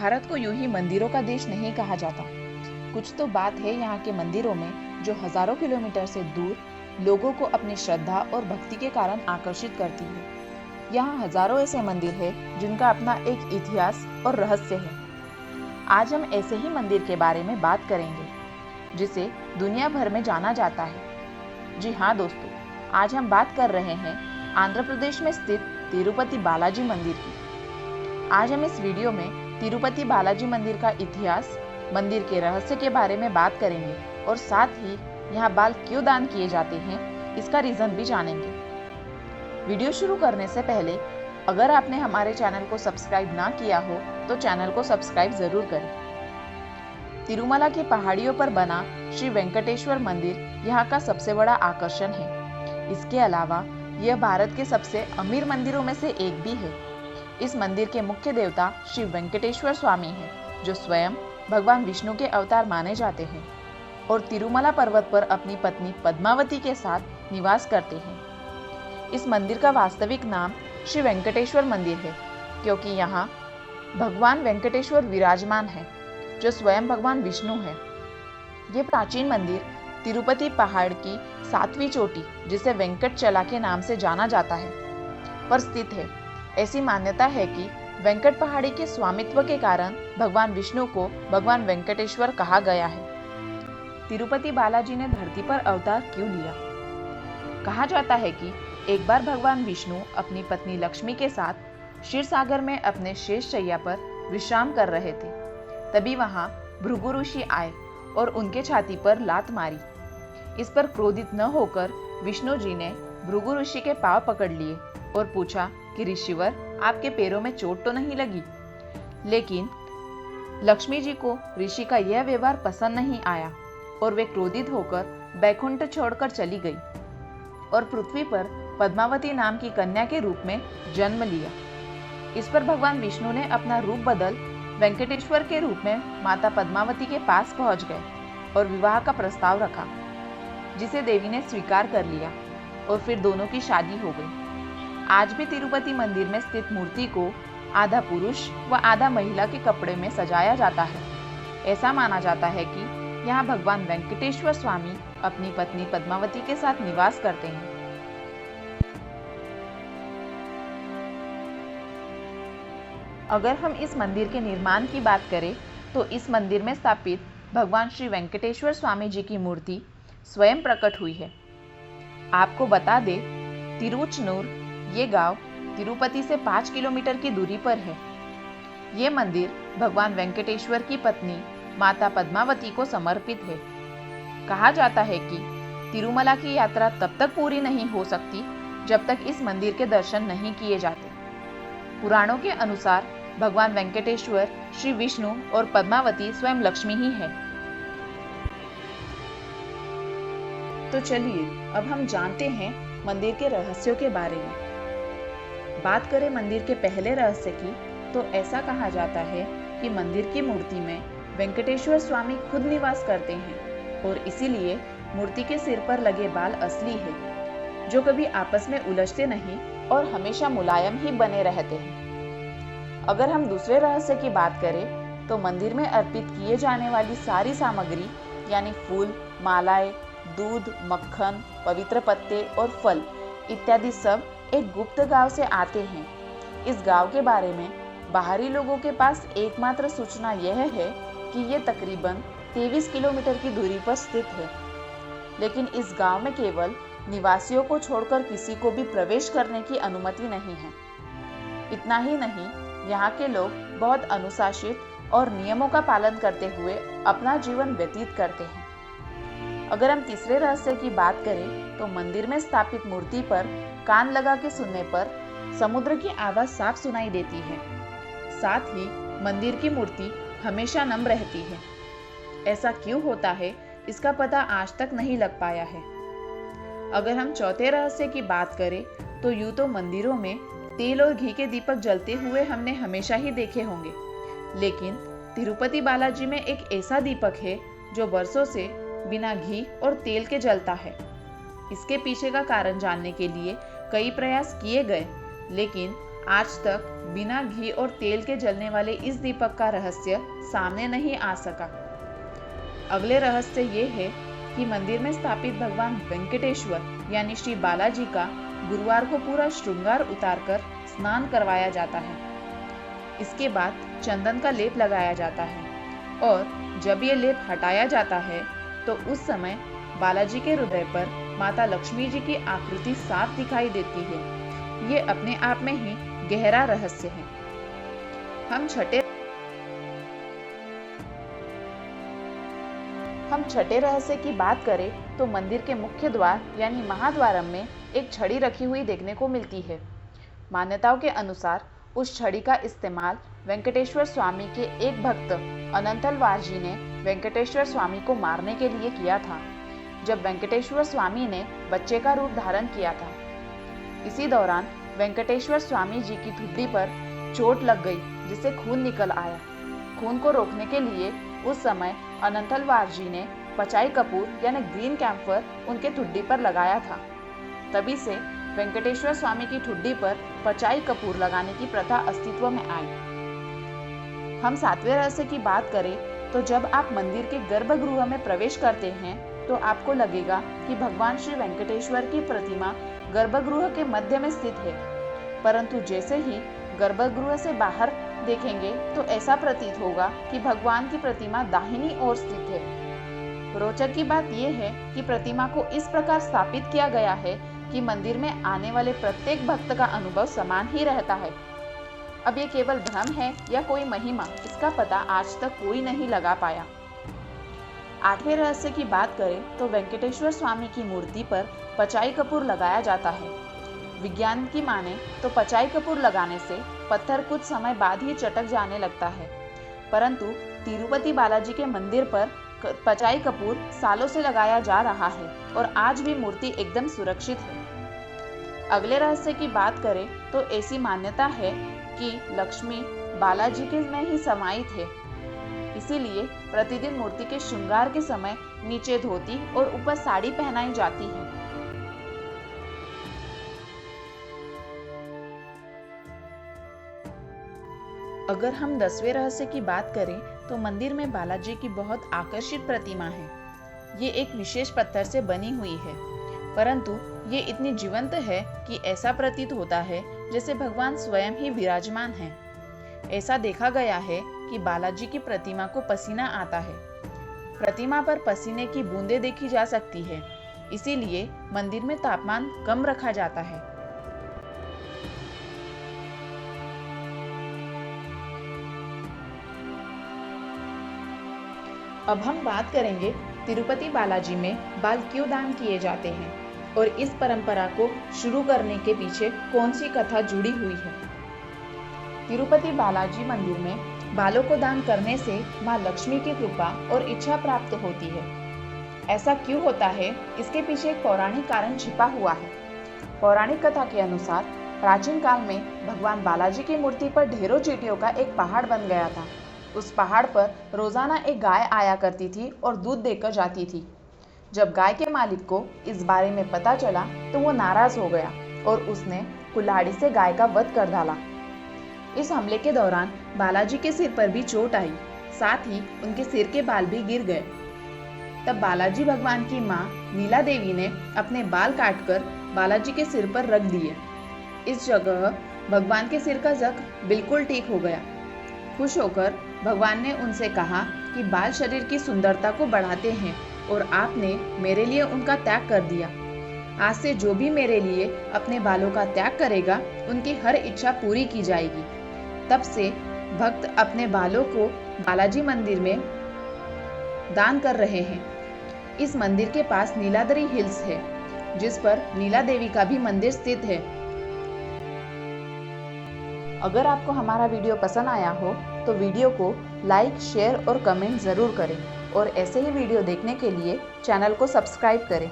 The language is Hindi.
भारत को यूं ही मंदिरों का देश नहीं कहा जाता। कुछ तो बात है यहाँ के मंदिरों में जो हजारों किलोमीटर से दूर लोगों को अपनी श्रद्धा और भक्ति के कारण आकर्षित करती है। यहाँ हजारों ऐसे मंदिर हैं जिनका अपना एक इतिहास और रहस्य है। आज हम ऐसे ही मंदिर के बारे में बात करेंगे जिसे दुनिया भर में जाना जाता है। जी हाँ दोस्तों, आज हम बात कर रहे हैं आंध्र प्रदेश में स्थित तिरुपति बालाजी मंदिर की। आज हम इस वीडियो में तिरुपति बालाजी मंदिर का इतिहास, मंदिर के रहस्य के बारे में बात करेंगे और साथ ही यहाँ बाल क्यों दान किए जाते हैं इसका रीजन भी जानेंगे। वीडियो शुरू करने से पहले अगर आपने हमारे चैनल को सब्सक्राइब ना किया हो तो चैनल को सब्सक्राइब जरूर करें। तिरुमला की पहाड़ियों पर बना श्री वेंकटेश्वर मंदिर यहाँ का सबसे बड़ा आकर्षण है। इसके अलावा यह भारत के सबसे अमीर मंदिरों में से एक भी है। इस मंदिर के मुख्य देवता श्री वेंकटेश्वर स्वामी हैं, जो स्वयं भगवान विष्णु के अवतार माने जाते हैं और तिरुमला पर्वत पर अपनी पत्नी पद्मावती के साथ निवास करते हैं। इस मंदिर का वास्तविक नाम श्री वेंकटेश्वर मंदिर है क्योंकि यहाँ भगवान वेंकटेश्वर विराजमान है, जो स्वयं भगवान विष्णु है। ये प्राचीन मंदिर तिरुपति पहाड़ की 7वीं चोटी, जिसे वेंकटचला के नाम से जाना जाता है, पर स्थित है। ऐसी मान्यता है कि वेंकट पहाड़ी के स्वामित्व के कारण भगवान विष्णु को भगवान वेंकटेश्वर कहा गया है। तिरुपति बालाजी ने धरती पर अवतार क्यों लिया? कहा जाता है कि एक बार भगवान विष्णु अपनी पत्नी लक्ष्मी के साथ क्षीर सागर में अपने शेष शैया पर विश्राम कर रहे थे। तभी वहां भृगु ऋषि आए और उनके छाती पर लात मारी। इस पर क्रोधित न होकर विष्णु जी ने भृगु ऋषि के पांव पकड़ लिए और पूछा कि ऋषिवर, आपके पैरों में चोट तो नहीं लगी? लेकिन लक्ष्मी जी को ऋषि का यह व्यवहार पसंद नहीं आया और वे क्रोधित होकर बैकुंठ छोड़कर चली गई और पृथ्वी पर पद्मावती नाम की कन्या के रूप में जन्म लिया। इस पर भगवान विष्णु ने अपना रूप बदल वेंकटेश्वर के रूप में माता पद्मावती के पास पहुंच गए और विवाह का प्रस्ताव रखा, जिसे देवी ने स्वीकार कर लिया और फिर दोनों की शादी हो गई। आज भी तिरुपति मंदिर में स्थित मूर्ति को आधा पुरुष व आधा महिला के कपड़े में सजाया जाता है। ऐसा माना जाता है कि यहाँ भगवान वेंकटेश्वर स्वामी अपनी पत्नी पद्मावती के साथ निवास करते हैं। अगर हम इस मंदिर के निर्माण की बात करें तो इस मंदिर में स्थापित भगवान श्री वेंकटेश्वर स्वामी जी की मूर्ति स्वयं प्रकट हुई है। आपको बता दें, तिरुचनूर ये गांव तिरुपति से 5 किलोमीटर की दूरी पर है। ये मंदिर भगवान वेंकटेश्वर की पत्नी माता पद्मावती को समर्पित है। कहा जाता है कि तिरुमला की यात्रा तब तक पूरी नहीं हो सकती जब तक इस मंदिर के दर्शन नहीं किए जाते। पुराणों के अनुसार भगवान वेंकटेश्वर, श्री विष्णु और पद्मावती स्वयं लक्ष्मी ही है। तो चलिए अब हम जानते हैं मंदिर के रहस्यों के बारे में। बात करें मंदिर के पहले रहस्य की तो ऐसा कहा जाता है कि मंदिर की मूर्ति में वेंकटेश्वर स्वामी खुद निवास करते हैं और इसीलिए मूर्ति के सिर पर लगे बाल असली है, जो कभी आपस में उलझते नहीं और हमेशा मुलायम ही बने रहते हैं। अगर हम दूसरे रहस्य की बात करें तो मंदिर में अर्पित किए जाने वाली सारी सामग्री यानी फूल, मालाएं, दूध, मक्खन, पवित्र पत्ते और फल इत्यादि सब एक गुप्त गांव से आते हैं। इस गांव के बारे में बाहरी लोगों के पास एकमात्र सूचना यह है कि ये तकरीबन 23 किलोमीटर की दूरी पर स्थित है, लेकिन इस गांव में केवल निवासियों को छोड़कर किसी को भी प्रवेश करने की अनुमति नहीं है। इतना ही नहीं, यहाँ के लोग बहुत अनुशासित और नियमों का पालन करते हुए अपना जीवन व्यतीत करते हैं। अगर हम तीसरे रहस्य की बात करें तो मंदिर में स्थापित मूर्ति पर कान लगा के सुनने पर समुद्र की आवाज साफ सुनाई देती है। साथ ही मंदिर की मूर्ति हमेशा नम रहती है। ऐसा क्यों होता है इसका पता आज तक नहीं लग पाया है। अगर हम चौथे रहस्य की बात करें तो यूं तो मंदिरों में तेल और घी के दीपक जलते हुए हमने हमेशा ही देखे होंगे, लेकिन तिरुपति बालाजी में एक ऐसा दीपक है जो वर्षों से बिना घी और तेल के जलता है। इसके पीछे का कारण जानने के लिए कई प्रयास किए गए, लेकिन आज तक बिना घी और तेल के जलने वाले इस दीपक का रहस्य सामने नहीं आ सका। अगले रहस्य ये है कि मंदिर में स्थापित भगवान वेंकटेश्वर यानी श्री बालाजी का गुरुवार को पूरा श्रृंगार उतारकर स्नान करवाया जाता है। इसके बाद चंदन का लेप लगाया जाता है और जब ये लेप हटाया जाता है तो उस समय बालाजी के हृदय पर माता लक्ष्मी जी की आकृति साफ दिखाई देती है। ये अपने आप में ही गहरा रहस्य है। हम छठे रहस्य की बात करें तो मंदिर के मुख्य द्वार यानी महाद्वारम में एक छड़ी रखी हुई देखने को मिलती है। मान्यताओं के अनुसार उस छड़ी का इस्तेमाल वेंकटेश्वर स्वामी के एक भक्त अनंतलवार जी ने वेंकटेश्वर स्वामी को मारने के लिए किया था, जब वेंकटेश्वर स्वामी ने बच्चे का रूप धारण किया था। इसी दौरान वेंकटेश्वर स्वामी जी की ठुड्डी पर चोट लग गई, जिससे खून निकल आया। खून को रोकने के लिए उस समय अनंतलवार जी ने पचाई कपूर यानी ग्रीन कैम्फर उनके ठुड्डी पर लगाया था। तभी से वेंकटेश्वर स्वामी की ठुड्डी पर पचाई कपूर लगाने की प्रथा अस्तित्व में आई। हम 7वें रहस्य की बात करें तो जब आप मंदिर के गर्भगृह में प्रवेश करते हैं तो आपको लगेगा कि भगवान श्री वेंकटेश्वर की प्रतिमा गर्भगृह के मध्य में स्थित है, परंतु जैसे ही गर्भगृह से बाहर देखेंगे तो ऐसा प्रतीत होगा कि भगवान की प्रतिमा दाहिनी ओर स्थित है। रोचक की बात यह है कि प्रतिमा को इस प्रकार स्थापित किया गया है कि मंदिर में आने वाले प्रत्येक भक्त का अनुभव समान ही रहता है। अब ये केवल भ्रम है या कोई महिमा, इसका पता आज तक कोई नहीं लगा पाया। 8वें रहस्य की बात करें तो वेंकटेश्वर स्वामी की मूर्ति पर पचाई कपूर लगाया जाता है। विज्ञान की माने तो पचाई कपूर लगाने से पत्थर कुछ समय बाद ही चटक जाने लगता है, परंतु तिरुपति बालाजी के मंदिर पर पचाई कपूर सालों से लगाया जा रहा है और आज भी मूर्ति एकदम सुरक्षित है। अगले रहस्य की बात करें तो ऐसी मान्यता है कि लक्ष्मी बालाजी के में ही समाहित है, इसीलिए प्रतिदिन मूर्ति के श्रृंगार के समय नीचे धोती और ऊपर साड़ी पहनाई जाती है। अगर हम 10वें रहस्य की बात करें तो मंदिर में बालाजी की बहुत आकर्षित प्रतिमा है। ये एक विशेष पत्थर से बनी हुई है, परंतु ये इतनी जीवंत है कि ऐसा प्रतीत होता है जैसे भगवान स्वयं ही विराजमान है। ऐसा देखा गया है कि बालाजी की प्रतिमा को पसीना आता है। प्रतिमा पर पसीने की बूंदें देखी जा सकती है, इसीलिए मंदिर में तापमान कम रखा जाता है। अब हम बात करेंगे तिरुपति बालाजी में बाल क्यों दान किए जाते हैं और इस परंपरा को शुरू करने के पीछे कौन सी कथा जुड़ी हुई है। तिरुपति बालाजी मंदिर में बालों को दान करने से मां लक्ष्मी की कृपा और इच्छा प्राप्त होती है। ऐसा क्यों होता है, इसके पीछे एक पौराणिक कारण छिपा हुआ है। पौराणिक कथा के अनुसार प्राचीन काल में भगवान बालाजी की मूर्ति पर ढेरों चींटियों का एक पहाड़ बन गया था। उस पहाड़ पर रोजाना एक गाय आया करती थी और दूध देकर जाती थी। जब गाय के मालिक को इस बारे में पता चला तो वो नाराज हो गया और उसने कुल्हाड़ी से गाय का वध कर डाला। इस हमले के दौरान बालाजी के सिर पर भी चोट आई, साथ ही उनके सिर के बाल भी गिर गए। तब बालाजी भगवान की मां नीला देवी ने अपने बाल काटकर बालाजी के सिर पर रख दिए। इस जगह भगवान के सिर का जख्म बिल्कुल ठीक हो गया। खुश होकर भगवान ने उनसे कहा कि बाल शरीर की सुंदरता को बढ़ाते हैं और आपने मेरे लिए उनका त्याग कर दिया। आज से जो भी मेरे लिए अपने बालों का त्याग करेगा, उनकी हर इच्छा पूरी की जाएगी। तब से भक्त अपने बालों को बालाजी मंदिर में दान कर रहे हैं। इस मंदिर के पास नीलाद्री हिल्स है, जिस पर नीला देवी का भी मंदिर स्थित है। अगर आपको हमारा वीडियो पसंद आया हो तो वीडियो को लाइक, शेयर और कमेंट जरूर करें और ऐसे ही वीडियो देखने के लिए चैनल को सब्सक्राइब करें।